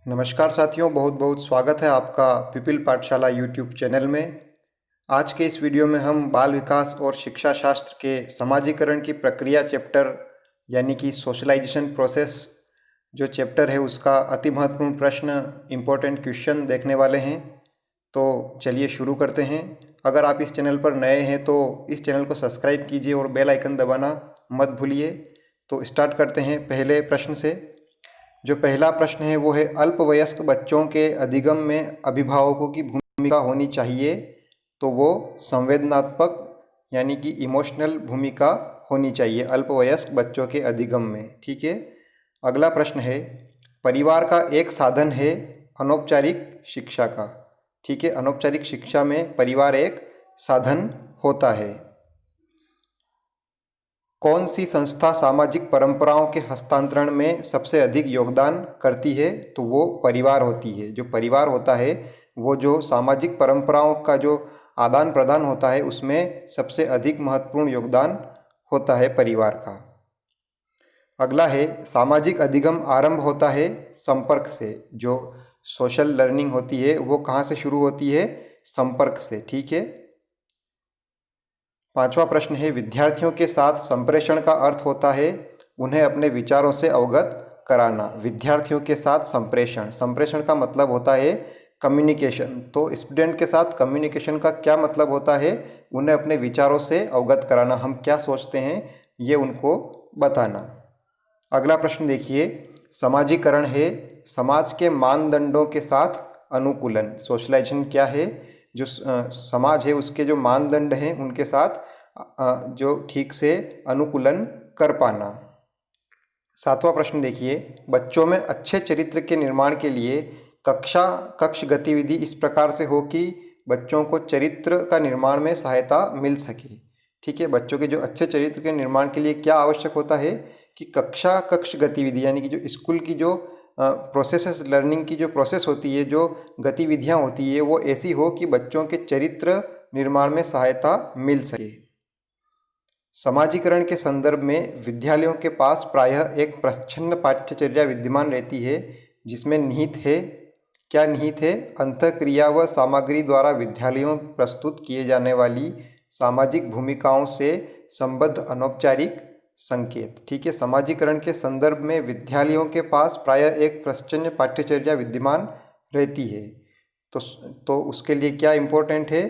नमस्कार साथियों, बहुत बहुत स्वागत है आपका पिपिल पाठशाला यूट्यूब चैनल में। आज के इस वीडियो में हम बाल विकास और शिक्षा शास्त्र के समाजीकरण की प्रक्रिया चैप्टर यानी कि सोशलाइजेशन प्रोसेस जो चैप्टर है उसका अति महत्वपूर्ण प्रश्न इम्पोर्टेंट क्वेश्चन देखने वाले हैं। तो चलिए शुरू करते हैं। अगर आप इस चैनल पर नए हैं तो इस चैनल को सब्सक्राइब कीजिए और बेल आइकन दबाना मत भूलिए। तो स्टार्ट करते हैं पहले प्रश्न से। जो पहला प्रश्न है वो है, अल्पवयस्क बच्चों के अधिगम में अभिभावकों की भूमिका होनी चाहिए। तो वो संवेदनात्मक यानी कि इमोशनल भूमिका होनी चाहिए अल्पवयस्क बच्चों के अधिगम में। ठीक है। अगला प्रश्न है, परिवार का एक साधन है अनौपचारिक शिक्षा का। ठीक है, अनौपचारिक शिक्षा में परिवार एक साधन होता है। कौन सी संस्था सामाजिक परंपराओं के हस्तांतरण में सबसे अधिक योगदान करती है? तो वो परिवार होती है। जो परिवार होता है वो जो सामाजिक परंपराओं का जो आदान प्रदान होता है उसमें सबसे अधिक महत्वपूर्ण योगदान होता है परिवार का। अगला है, सामाजिक अधिगम आरंभ होता है संपर्क से। जो सोशल लर्निंग होती है वो कहाँ से शुरू होती है? संपर्क से। ठीक है। पांचवा प्रश्न है, विद्यार्थियों के साथ संप्रेषण का अर्थ होता है उन्हें अपने विचारों से अवगत कराना। विद्यार्थियों के साथ संप्रेषण, संप्रेषण का मतलब होता है कम्युनिकेशन। तो स्टूडेंट के साथ कम्युनिकेशन का क्या मतलब होता है? उन्हें अपने विचारों से अवगत कराना, हम क्या सोचते हैं ये उनको बताना। अगला प्रश्न देखिए, समाजीकरण है समाज के मानदंडों के साथ अनुकूलन। सोशलाइजेशन क्या है? जो समाज है उसके जो मानदंड हैं उनके साथ जो ठीक से अनुकूलन कर पाना। सातवां प्रश्न देखिए, बच्चों में अच्छे चरित्र के निर्माण के लिए कक्ष गतिविधि इस प्रकार से हो कि बच्चों को चरित्र का निर्माण में सहायता मिल सके। ठीक है, बच्चों के जो अच्छे चरित्र के निर्माण के लिए क्या आवश्यक होता है कि कक्ष गतिविधि यानी कि जो स्कूल की जो प्रोसेस लर्निंग की जो प्रोसेस होती है, जो गतिविधियां होती है वो ऐसी हो कि बच्चों के चरित्र निर्माण में सहायता मिल सके। समाजीकरण के संदर्भ में विद्यालयों के पास प्रायः एक प्रच्छन्न पाठ्यचर्या विद्यमान रहती है जिसमें निहित है, क्या निहित है? अंतःक्रिया व सामग्री द्वारा विद्यालयों प्रस्तुत किए जाने वाली सामाजिक भूमिकाओं से संबद्ध अनौपचारिक संकेत। ठीक है, समाजीकरण के संदर्भ में विद्यालयों के पास प्रायः एक प्रच्छन्न पाठ्यचर्या विद्यमान रहती है। तो उसके लिए क्या इम्पोर्टेंट है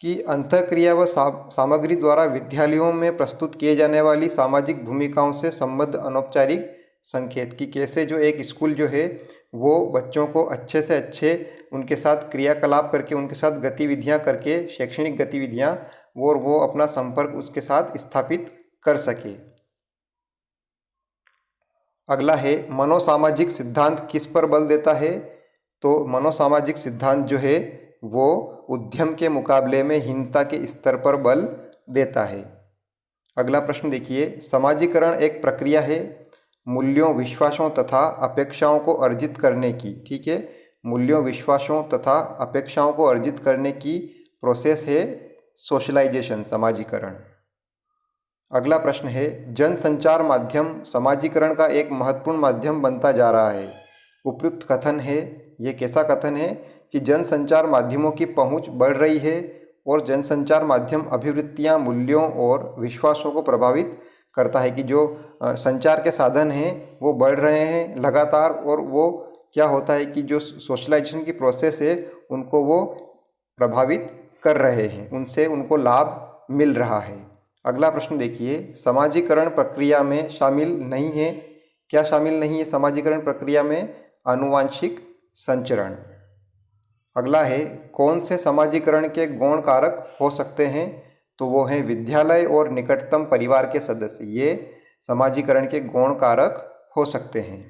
कि अंतःक्रिया व सामग्री द्वारा विद्यालयों में प्रस्तुत किए जाने वाली सामाजिक भूमिकाओं से संबद्ध अनौपचारिक संकेत, कि कैसे जो एक स्कूल जो है वो बच्चों को अच्छे से अच्छे उनके साथ क्रियाकलाप करके, उनके साथ गतिविधियां करके, शैक्षणिक गतिविधियां, वो अपना संपर्क उसके साथ स्थापित कर सके। अगला है, मनोसामाजिक सिद्धांत किस पर बल देता है? तो मनोसामाजिक सिद्धांत जो है वो उद्यम के मुकाबले में हीनता के स्तर पर बल देता है। अगला प्रश्न देखिए, समाजीकरण एक प्रक्रिया है मूल्यों, विश्वासों तथा अपेक्षाओं को अर्जित करने की। ठीक है, मूल्यों, विश्वासों तथा अपेक्षाओं को अर्जित करने की प्रोसेस है सोशलाइजेशन, समाजीकरण। अगला प्रश्न है, जनसंचार माध्यम समाजीकरण का एक महत्वपूर्ण माध्यम बनता जा रहा है। उपयुक्त कथन है, ये कैसा कथन है कि जनसंचार माध्यमों की पहुंच बढ़ रही है और जनसंचार माध्यम अभिवृत्तियां, मूल्यों और विश्वासों को प्रभावित करता है, कि जो संचार के साधन हैं वो बढ़ रहे हैं लगातार, और वो क्या होता है कि जो सोशलाइजेशन की प्रोसेस है उनको वो प्रभावित कर रहे हैं, उनसे उनको लाभ मिल रहा है। अगला प्रश्न देखिए, समाजीकरण प्रक्रिया में शामिल नहीं है, क्या शामिल नहीं है समाजीकरण प्रक्रिया में? आनुवांशिक संचरण। अगला है, कौन से समाजीकरण के गौण कारक हो सकते हैं? तो वो हैं विद्यालय और निकटतम परिवार के सदस्य, ये समाजीकरण के गौण कारक हो सकते हैं।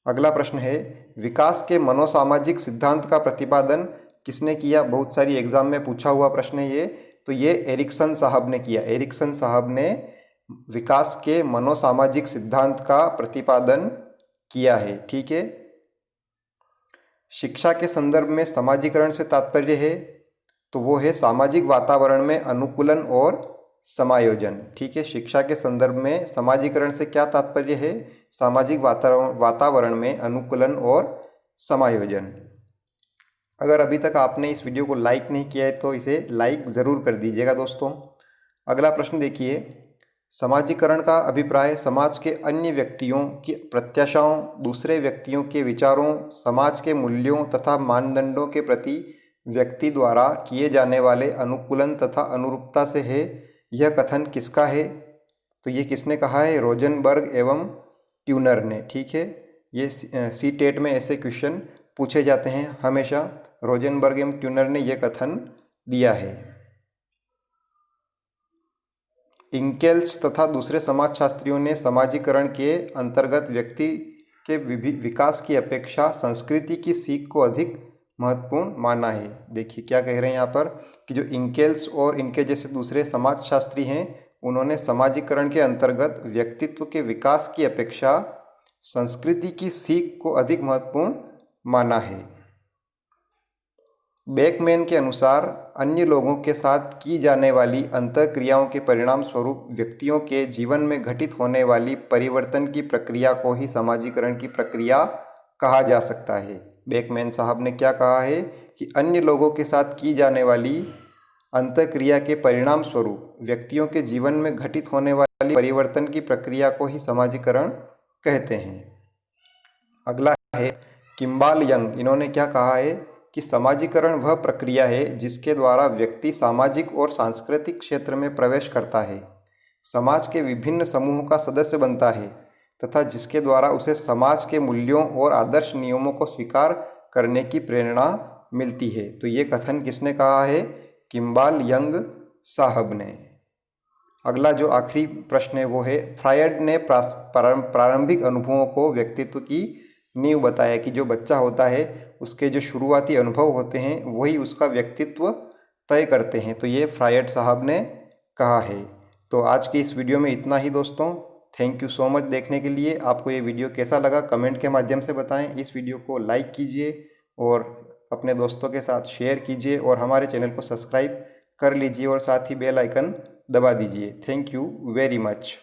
अगला प्रश्न है, विकास के मनोसामाजिक सिद्धांत का प्रतिपादन किसने किया? बहुत सारी एग्जाम में पूछा हुआ प्रश्न है ये। तो ये एरिक्सन साहब ने किया। एरिक्सन साहब ने विकास के मनोसामाजिक सिद्धांत का प्रतिपादन किया है। ठीक है। शिक्षा के संदर्भ में समाजीकरण से तात्पर्य है तो वो है सामाजिक वातावरण में अनुकूलन और समायोजन। ठीक है, शिक्षा के संदर्भ में समाजीकरण से क्या तात्पर्य है सामाजिक वातावरण में अनुकूलन और समायोजन। अगर अभी तक आपने इस वीडियो को लाइक नहीं किया है तो इसे लाइक ज़रूर कर दीजिएगा दोस्तों। अगला प्रश्न देखिए, समाजीकरण का अभिप्राय समाज के अन्य व्यक्तियों की प्रत्याशाओं, दूसरे व्यक्तियों के विचारों, समाज के मूल्यों तथा मानदंडों के प्रति व्यक्ति द्वारा किए जाने वाले अनुकूलन तथा अनुरूपता से है। यह कथन किसका है? तो ये किसने कहा है? रोजनबर्ग एवं ट्यूनर ने। ठीक है, ये सी टेट में ऐसे क्वेश्चन पूछे जाते हैं हमेशा। रोजनबर्ग एवं ट्यूनर ने यह कथन दिया है। इंकेल्स तथा दूसरे समाजशास्त्रियों ने समाजीकरण के अंतर्गत व्यक्ति के विकास की अपेक्षा संस्कृति की सीख को अधिक महत्वपूर्ण माना है। देखिए क्या कह रहे हैं यहाँ पर कि जो इंकेल्स और इनके जैसे दूसरे समाजशास्त्री हैं, उन्होंने समाजीकरण के अंतर्गत व्यक्तित्व के विकास की अपेक्षा संस्कृति की सीख को अधिक महत्वपूर्ण माना है। बेकमैन के अनुसार अन्य लोगों के साथ की जाने वाली अंतःक्रियाओं के परिणाम स्वरूप व्यक्तियों के जीवन में घटित होने वाली परिवर्तन की प्रक्रिया को ही समाजीकरण की प्रक्रिया कहा जा सकता है। बेकमैन साहब ने क्या कहा है कि अन्य लोगों के साथ की जाने वाली अंतःक्रिया के परिणाम स्वरूप व्यक्तियों के जीवन में घटित होने वाली परिवर्तन की प्रक्रिया को ही समाजीकरण कहते हैं। अगला है किम्बाल यंग। इन्होंने क्या कहा है कि समाजीकरण वह प्रक्रिया है जिसके द्वारा व्यक्ति सामाजिक और सांस्कृतिक क्षेत्र में प्रवेश करता है, समाज के विभिन्न समूहों का सदस्य बनता है तथा जिसके द्वारा उसे समाज के मूल्यों और आदर्श नियमों को स्वीकार करने की प्रेरणा मिलती है। तो ये कथन किसने कहा है? किम्बाल यंग साहब ने। अगला जो आखिरी प्रश्न है वो है, फ्रायड ने प्रारंभिक अनुभवों को व्यक्तित्व की नींव बताया कि जो बच्चा होता है उसके जो शुरुआती अनुभव होते हैं वही उसका व्यक्तित्व तय करते हैं। तो ये फ्रायड साहब ने कहा है। तो आज की इस वीडियो में इतना ही दोस्तों। थैंक यू सो मच देखने के लिए। आपको ये वीडियो कैसा लगा कमेंट के माध्यम से बताएं। इस वीडियो को लाइक कीजिए और अपने दोस्तों के साथ शेयर कीजिए और हमारे चैनल को सब्सक्राइब कर लीजिए और साथ ही बेल आइकन दबा दीजिए। Thank you very much.